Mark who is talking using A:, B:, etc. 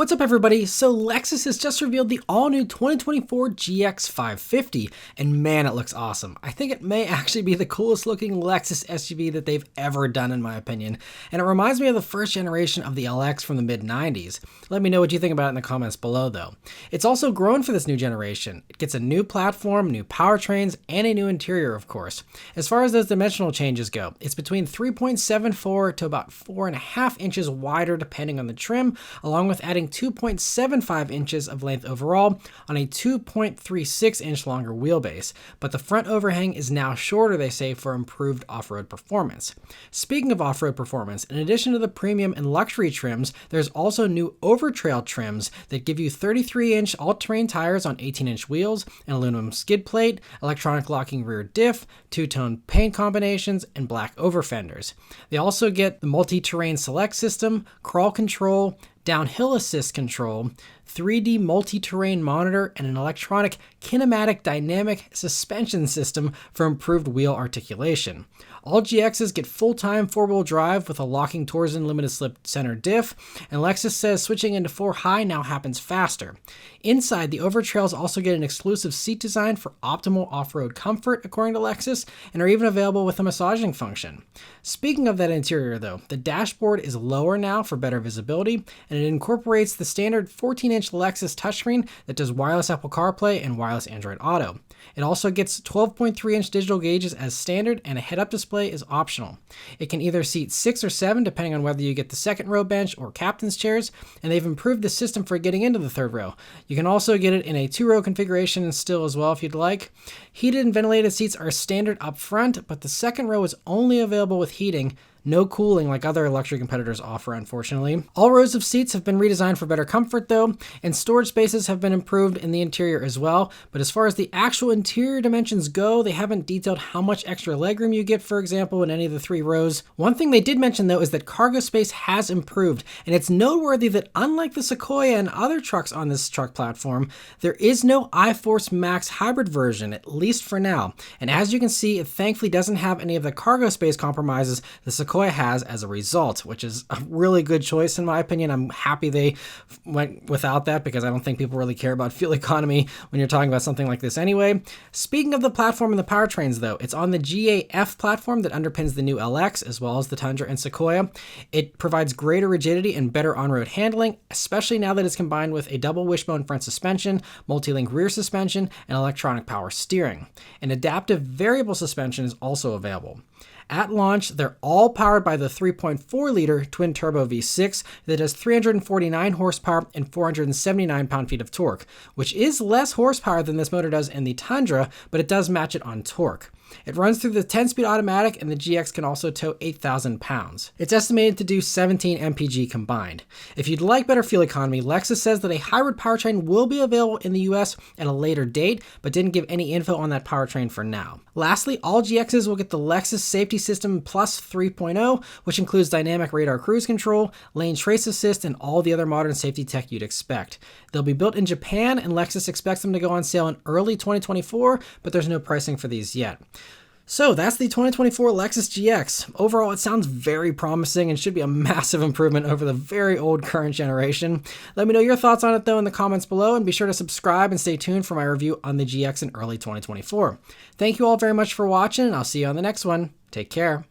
A: What's up everybody? So Lexus has just revealed the all-new 2024 GX 550, and man, it looks awesome. I think it may actually be the coolest looking Lexus SUV that they've ever done in my opinion, and it reminds me of the first generation of the LX from the mid-90s. Let me know what you think about it in the comments below though. It's also grown for this new generation. It gets a new platform, new powertrains, and a new interior of course. As far as those dimensional changes go, it's between 3.74 to about 4.5 inches wider depending on the trim, along with adding 2.75 inches of length overall on a 2.36 inch longer wheelbase, but the front overhang is now shorter, they say, for improved off-road performance. Speaking of off-road performance, in addition to the premium and luxury trims, there's also new over-trail trims that give you 33-inch all-terrain tires on 18-inch wheels, an aluminum skid plate, electronic locking rear diff, two-tone paint combinations, and black over fenders. They also get the multi-terrain select system, crawl control, downhill assist control, 3D multi-terrain monitor, and an electronic kinematic dynamic suspension system for improved wheel articulation. All GXs get full-time four-wheel drive with a locking Torsen limited slip center diff, and Lexus says switching into 4-high now happens faster. Inside, the overtrails also get an exclusive seat design for optimal off-road comfort, according to Lexus, and are even available with a massaging function. Speaking of that interior though, the dashboard is lower now for better visibility, and it incorporates the standard 14-inch Lexus touchscreen that does wireless Apple CarPlay and wireless Android Auto. It also gets 12.3-inch digital gauges as standard, and a head-up display is optional. It can either seat 6 or 7 depending on whether you get the second row bench or captain's chairs, and they've improved the system for getting into the third row. You can also get it in a 2-row configuration still as well if you'd like. Heated and ventilated seats are standard up front, but the second row is only available with heating. No cooling like other luxury competitors offer, unfortunately. All rows of seats have been redesigned for better comfort though, and storage spaces have been improved in the interior as well, but as far as the actual interior dimensions go, they haven't detailed how much extra legroom you get, for example, in any of the 3 rows. One thing they did mention though is that cargo space has improved, and it's noteworthy that unlike the Sequoia and other trucks on this truck platform, there is no iForce Max hybrid version, at least for now, and as you can see, it thankfully doesn't have any of the cargo space compromises the Sequoia has as a result, which is a really good choice in my opinion. I'm happy they went without that because I don't think people really care about fuel economy when you're talking about something like this anyway. Speaking of the platform and the powertrains though, it's on the GAF platform that underpins the new LX as well as the Tundra and Sequoia. It provides greater rigidity and better on-road handling, especially now that it's combined with a double wishbone front suspension, multi-link rear suspension, and electronic power steering. An adaptive variable suspension is also available. At launch, they're all powered by the 3.4-liter twin-turbo V6 that has 349 horsepower and 479 pound-feet of torque, which is less horsepower than this motor does in the Tundra, but it does match it on torque. It runs through the 10-speed automatic, and the GX can also tow 8,000 pounds. It's estimated to do 17 mpg combined. If you'd like better fuel economy, Lexus says that a hybrid powertrain will be available in the US at a later date, but didn't give any info on that powertrain for now. Lastly, all GXs will get the Lexus Safety System Plus 3.0, which includes dynamic radar cruise control, lane trace assist, and all the other modern safety tech you'd expect. They'll be built in Japan, and Lexus expects them to go on sale in early 2024, but there's no pricing for these yet. So that's the 2024 Lexus GX. Overall, it sounds very promising and should be a massive improvement over the very old current generation. Let me know your thoughts on it though in the comments below, and be sure to subscribe and stay tuned for my review on the GX in early 2024. Thank you all very much for watching, and I'll see you on the next one. Take care.